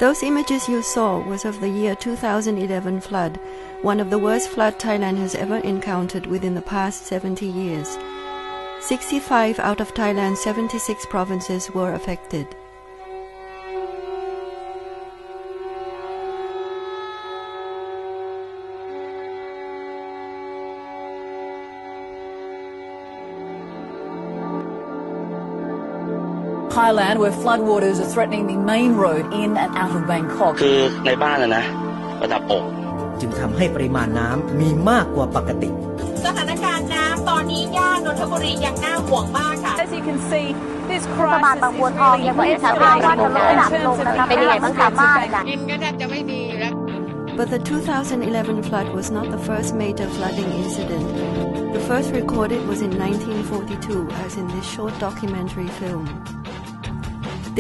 Those images you saw was of the year 2011 flood, one of the worst flood Thailand has ever encountered within the past 70 years. 65 out of Thailand's 76 provinces were affected. Thailand, where floodwaters are threatening the main road in and out of Bangkok. คือในบ้านนะระดับอกจึงทำให้ปริมาณน้ำมีมากกว่าปกติสถานการณ์น้ำตอนนี้ย่านนทบุรียังน่าห่วงมากค่ะ As you can see, this crisis is บางบัวทองยังไม่สามารถว่าจะลดระดับลงนะคะเป็นยังไงบ้างคะบ้านค่ะ กินก็แทบจะไม่ดีแล้ว But the 2011 flood was not the first major flooding incident. The first recorded was in 1942, as in this short documentary film.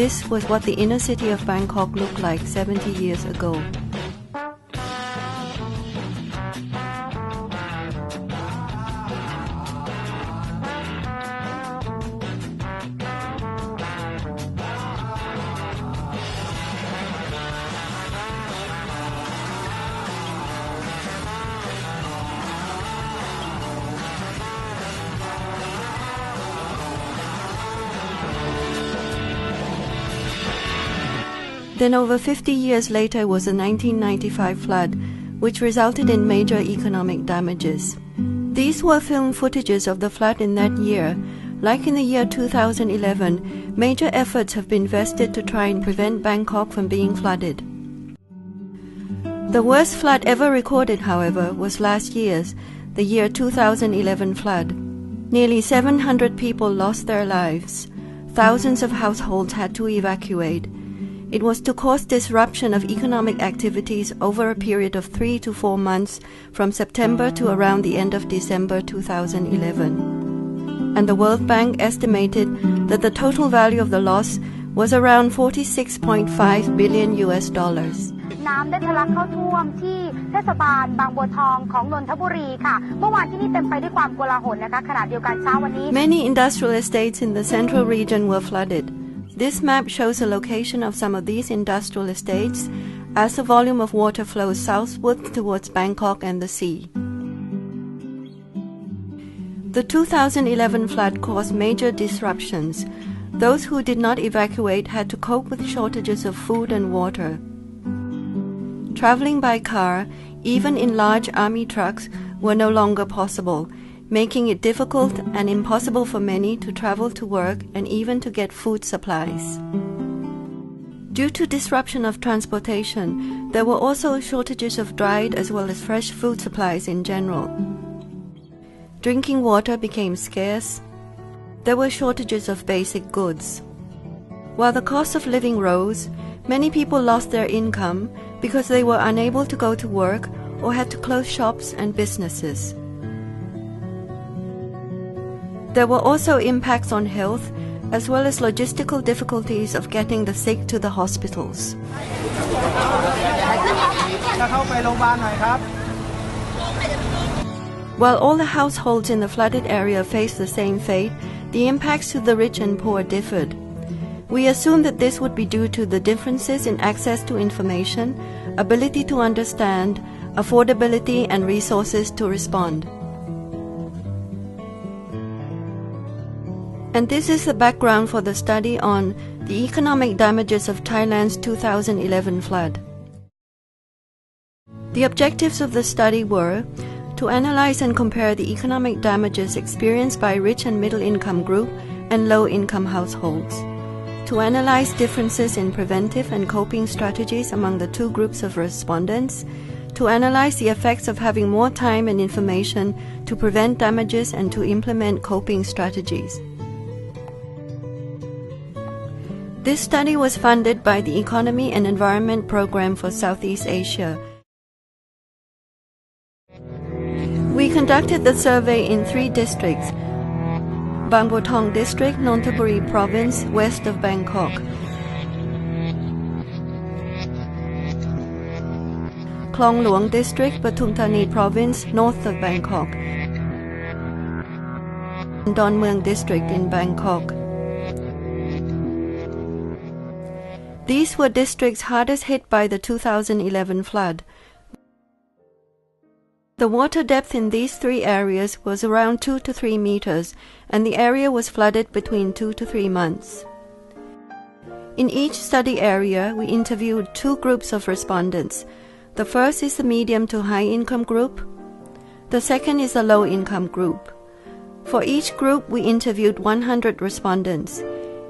This was what the inner city of Bangkok looked like 70 years ago. Then over 50 years later was the 1995 flood, which resulted in major economic damages. These were film footages of the flood in that year. Like in the year 2011, major efforts have been vested to try and prevent Bangkok from being flooded. The worst flood ever recorded, however, was last year's, the year 2011 flood. Nearly 700 people lost their lives. Thousands of households had to evacuate. It was to cause disruption of economic activities over a period of 3 to 4 months from September to around the end of December 2011. And the World Bank estimated that the total value of the loss was around $46.5 billion. น้ำได้ทะลักเข้าท่วมที่เทศบาลบางบัวทองของนนทบุรีค่ะเมื่อวานที่นี่เต็มไปด้วยความโกลาหลนะคะขณะเดียวกันเช้าวันนี้ Many industrial estates in the central region were flooded. This map shows the location of some of these industrial estates as the volume of water flows southward towards Bangkok and the sea. The 2011 flood caused major disruptions. Those who did not evacuate had to cope with shortages of food and water. Traveling by car, even in large army trucks, were no longer possible, making it difficult and impossible for many to travel to work and even to get food supplies. Due to disruption of transportation, there were also shortages of dried as well as fresh food supplies in general. Drinking water became scarce. There were shortages of basic goods. While the cost of living rose, many people lost their income because they were unable to go to work or had to close shops and businesses. There were also impacts on health, as well as logistical difficulties of getting the sick to the hospitals. While all the households in the flooded area faced the same fate, the impacts to the rich and poor differed. We assume that this would be due to the differences in access to information, ability to understand, affordability, and resources to respond. And this is the background for the study on the economic damages of Thailand's 2011 flood. The objectives of the study were to analyze and compare the economic damages experienced by rich and middle-income group and low-income households, to analyze differences in preventive and coping strategies among the two groups of respondents, to analyze the effects of having more time and information to prevent damages and to implement coping strategies. This study was funded by the Economy and Environment Program for Southeast Asia. We conducted the survey in 3 districts: Bang Baw Thong District, Nonthaburi Province, west of Bangkok; Klong Luang District, Pathum Thani Province, north of Bangkok; and Don Mueang District in Bangkok. These were districts hardest hit by the 2011 flood. The water depth in these three areas was around 2 to 3 meters, and the area was flooded between 2 to 3 months. In each study area, we interviewed two groups of respondents. The first is the medium to high income group. The second is the low income group. For each group, we interviewed 100 respondents.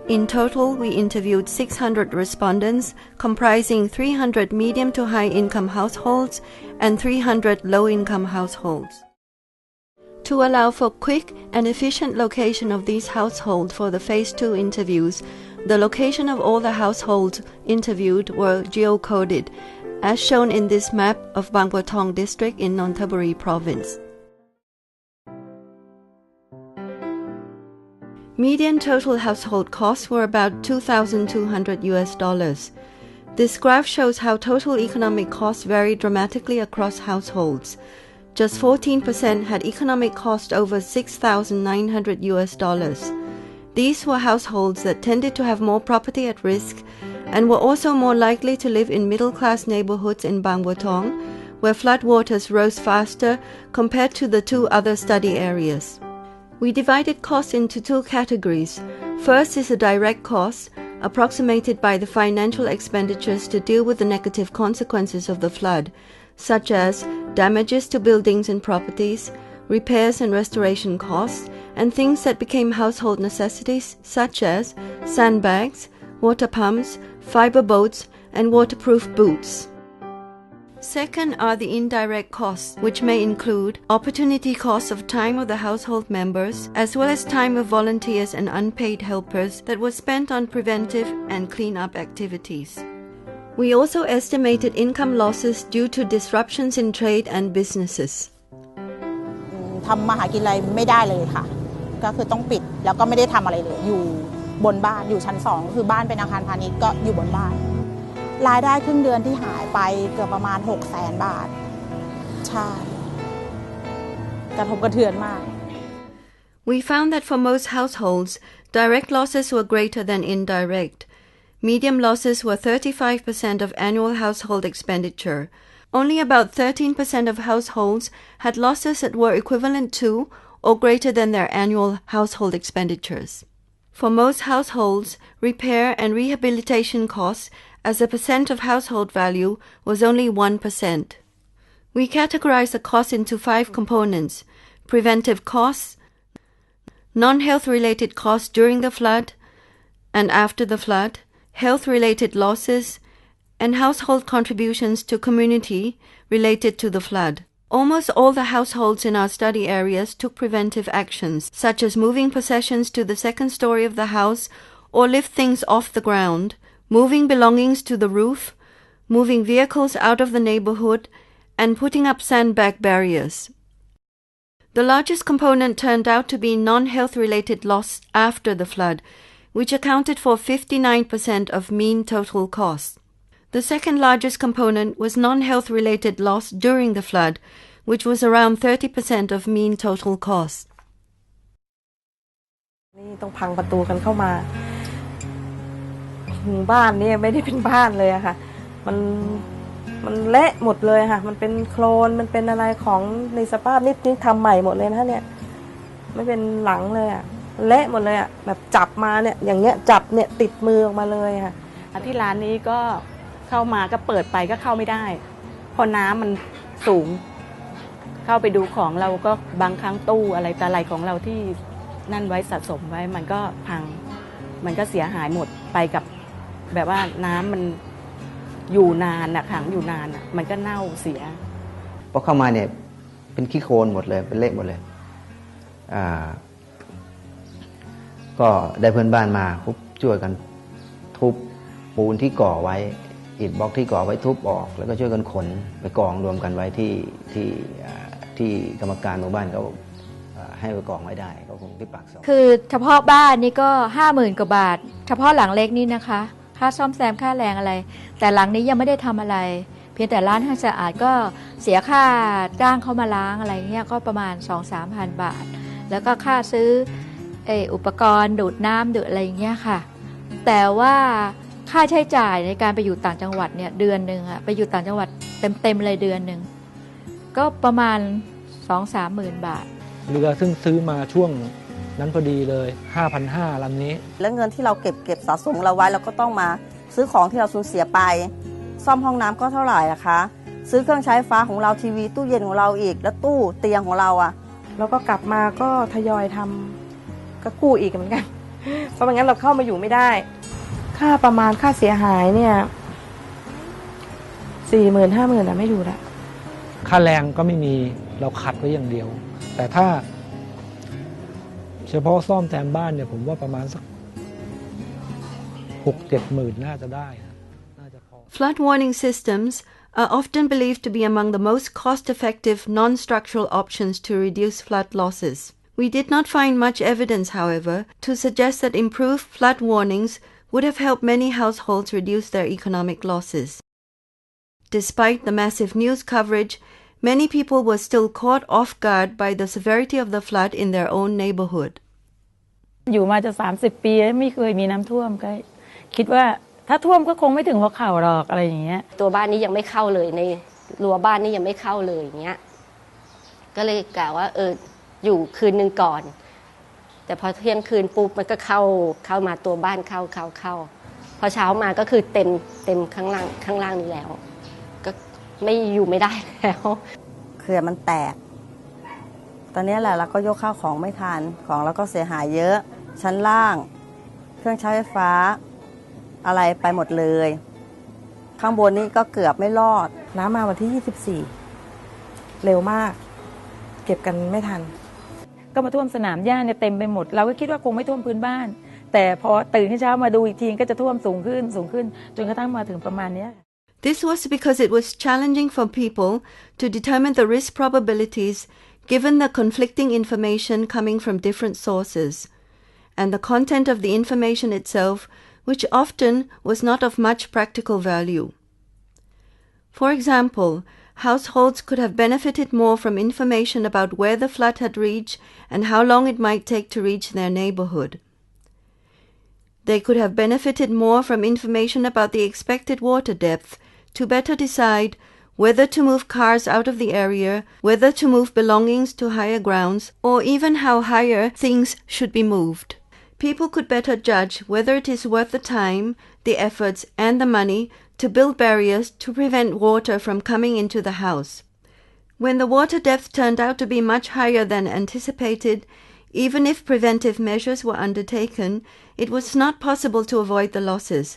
In total, we interviewed 600 respondents, comprising 300 medium to high income households and 300 low income households. To allow for quick and efficient location of these households for the Phase 2 interviews, the location of all the households interviewed were geocoded, as shown in this map of Bangkok district in Nonthaburi province. Median total household costs were about $2,200. This graph shows how total economic costs vary dramatically across households. Just 14% had economic cost over $6,900. These were households that tended to have more property at risk and were also more likely to live in middle-class neighborhoods in Bangkok, where floodwaters rose faster compared to the two other study areas. We divided costs into two categories. First is the direct costs, approximated by the financial expenditures to deal with the negative consequences of the flood, such as damages to buildings and properties, repairs and restoration costs, and things that became household necessities, such as sandbags, water pumps, fiber boats, and waterproof boots. Second are the indirect costs, which may include opportunity costs of time of the household members, as well as time of volunteers and unpaid helpers that was spent on preventive and clean-up activities. We also estimated income losses due to disruptions in trade and businesses. ทำมาหากินอะไรไม่ได้เลยค่ะก็คือต้องปิดแล้วก็ไม่ได้ทำอะไรเลยอยู่บนบ้านอยู่ชั้น2คือบ้านเป็นอาคารพาณิชย์ก็อยู่บนบ้านรายได้ครึ่งเดือนที่หายไปเกือบประมาณ 600,000 บาทใช่กระทบกระเทือนมาก We found that for most households, direct losses were greater than indirect. Medium losses were 35% of annual household expenditure. Only about 13% of households had losses that were equivalent to or greater than their annual household expenditures. For most households, repair and rehabilitation costs as a percent of household value was only 1%. We categorized the costs into 5 components: preventive costs, non-health-related costs during the flood and after the flood, health-related losses, and household contributions to community related to the flood. Almost all the households in our study areas took preventive actions, such as moving possessions to the second story of the house or lift things off the ground, moving belongings to the roof, moving vehicles out of the neighborhood, and putting up sandbag barriers. The largest component turned out to be non-health-related loss after the flood, which accounted for 59% of mean total costs. The second largest component was non-health-related loss during the flood, which was around 30% of mean total costs. นี่ต้องพังประตูกันเข้ามาบ้านนี่ไม่ได้เป็นบ้านเลยอะค่ะมันเละหมดเลยค่ะมันเป็นโคลนมันเป็นอะไรของในสภาพนี่ทำใหม่หมดเลยนะเนี่ยไม่เป็นหลังเลยอะเละหมดเลยอะแบบจับมาเนี่ยอย่างเงี้ยจับเนี่ยติดมือออกมาเลยค่ะที่ร้านนี้ก็เข้ามาก็เปิดไปก็เข้าไม่ได้เพราะน้ำมันสูงเข้าไปดูของเราก็บางครั้งตู้อะไรตะไลของเราที่นั่นไว้สะสมไว้มันก็พังมันก็เสียหายหมดไปกับแบบว่าน้ำมันอยู่นานน่ะขังอยู่นานน่ะมันก็เน่าเสียพอเข้ามาเนี่ยเป็นขี้โคลนหมดเลยเป็นเละหมดเลยก็ได้เพื่อนบ้านมาช่วยกันทุบปูนที่ก่อไว้อิฐบล็อกที่ก่อไว้ทุบออกแล้วก็ช่วยกันขนไปกองรวมกันไว้ที่กรรมการหมู่บ้านเขาให้ไปกองไว้ได้ก็คงที่ปากซอยคือเฉพาะบ้านนี่ก็ 50,000 กว่าบาทเฉพาะหลังเล็กนี่นะคะค่าซ่อมแซมค่าแรงอะไรแต่หลังนี้ยังไม่ได้ทำอะไรเพียงแต่ร้านให้สะอาดก็เสียค่าจ้างเขามาล้างอะไรเงี้ยก็ประมาณ 2-3,000 บาทแล้วก็ค่าซื้ออุปกรณ์ดูดน้ำดูดอะไรเงี้ยค่ะแต่ว่า ค่าใช้จ่ายในการไปอยู่ต่างจังหวัดเนี่ยเดือนหนึ่งอะไปอยู่ต่างจังหวัดเต็มเลยเดือนหนึ่งก็ประมาณ 2-3 หมื่นบาทเรือซึ่งซื้อมาช่วงนั้นพอดีเลย 5,500 ลำนี้แล้วเงินที่เราเก็บสะสมเราไว้เราก็ต้องมาซื้อของที่เราสูญเสียไปซ่อมห้องน้ำก็เท่าไหร่อะคะซื้อเครื่องใช้ไฟฟ้าของเราทีวีตู้เย็นของเราอีกแล้วตู้เตียงของเราอะแล้วก็กลับมาก็ทยอยทำก็กู้อีกเหมือนกันเพราะไม่งั้นเราเข้ามาอยู่ไม่ได้ค่าประมาณค่าเสียหายเนี่ย 40,000-50,000ไม่อยู่ละค่าแรงก็ไม่มีเราขัดไว้อย่างเดียวแต่ถ้าเฉพาะซ่อมแซมบ้านเนี่ยผมว่าประมาณสัก 6-7 หมื่นน่าจะได้น่าจะพอ Flood warning systems are often believed to be among the most cost-effective non-structural options to reduce flood losses. We did not find much evidence, however, to suggest that improved flood warnings would have helped many households reduce their economic losses. Despite the massive news coverage, many people were still caught off guard by the severity of the flood in their own neighborhood. อยู่มาจะ30 ปีไม่เคยมีน้ำท่วมก็คิดว่าถ้าท่วมก็คงไม่ถึงหัวเข่าหรอกอะไรอย่างเงี้ยตัวบ้านนี้ยังไม่เข้าเลยในรั้วบ้านนี้ยังไม่เข้าเลยอย่างเงี้ยก็เลยกะว่าอยู่คืนนึงก่อนแต่พอเที่ยงคืนปุ๊บมันก็เข้ามาตัวบ้านเข้าพอเช้ามาก็คือเต็มข้างล่างนี้แล้วก็ไม่อยู่ไม่ได้แล้วเขื่อนมันแตกตอนนี้แหละเราก็ยกข้าวของไม่ทันของเราก็เสียหายเยอะชั้นล่างเครื่องใช้ไฟฟ้าอะไรไปหมดเลยข้างบนนี้ก็เกือบไม่รอดน้ำมาวันที่24เร็วมากเก็บกันไม่ทันก็มาท่วมสนามหญ้าเนี่ยเต็มไปหมดเราก็คิดว่าคงไม่ท่วมพื้นบ้านแต่พอตื่นขึ้นเช้ามาดูอีกทีก็จะท่วมสูงขึ้นจนกระทั่งมาถึงประมาณนี้ This was because it was challenging for people to determine the risk probabilities given the conflicting information coming from different sources, and the content of the information itself, which often was not of much practical value. For example, households could have benefited more from information about where the flood had reached and how long it might take to reach their neighborhood. They could have benefited more from information about the expected water depth to better decide whether to move cars out of the area, whether to move belongings to higher grounds, or even how higher things should be moved. People could better judge whether it is worth the time, the efforts, and the money to build barriers to prevent water from coming into the house. When the water depth turned out to be much higher than anticipated, even if preventive measures were undertaken, it was not possible to avoid the losses.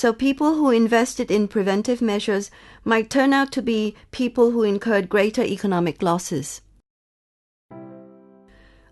So people who invested in preventive measures might turn out to be people who incurred greater economic losses.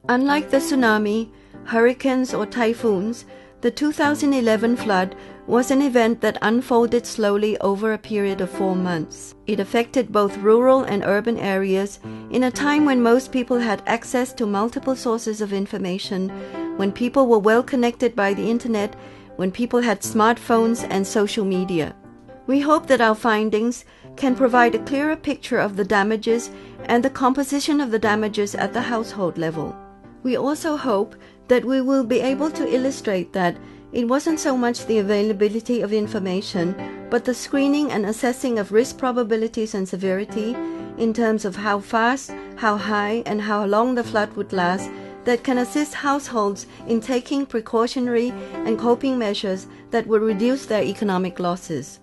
Unlike the tsunami, hurricanes, or typhoons, the 2011 flood was an event that unfolded slowly over a period of 4 months. It affected both rural and urban areas in a time when most people had access to multiple sources of information, when people were well connected by the internet, when people had smartphones and social media. We hope that our findings can provide a clearer picture of the damages and the composition of the damages at the household level. We also hope that we will be able to illustrate that it wasn't so much the availability of information, but the screening and assessing of risk probabilities and severity in terms of how fast, how high, and how long the flood would last that can assist households in taking precautionary and coping measures that will reduce their economic losses.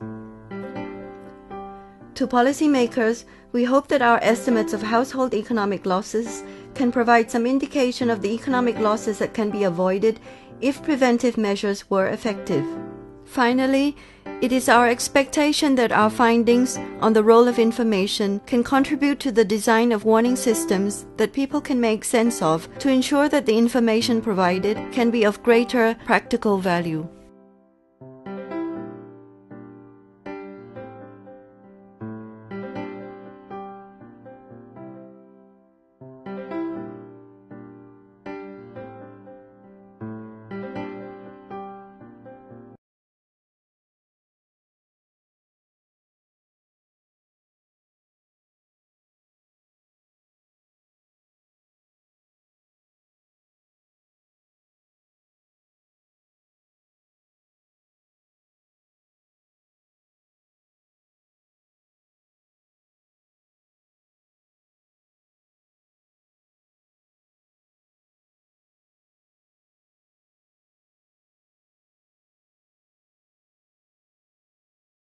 To policymakers, we hope that our estimates of household economic losses can provide some indication of the economic losses that can be avoided if preventive measures were effective. Finally, it is our expectation that our findings on the role of information can contribute to the design of warning systems that people can make sense of to ensure that the information provided can be of greater practical value.